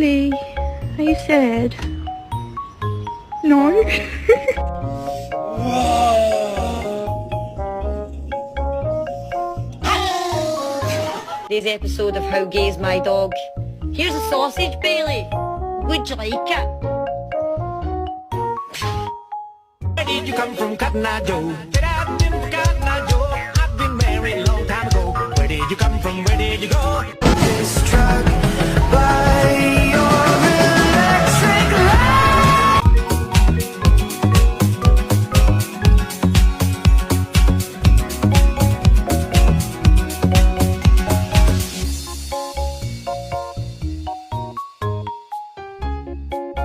Bailey, are you sad? No? This episode of How Gay's My Dog. Here's a sausage, Bailey. Would you like it? Where did you come from, Cotton Eye Joe? Get out, Cotton Eye Joe. I've been married a long time ago. Where did you come from? Where did you go?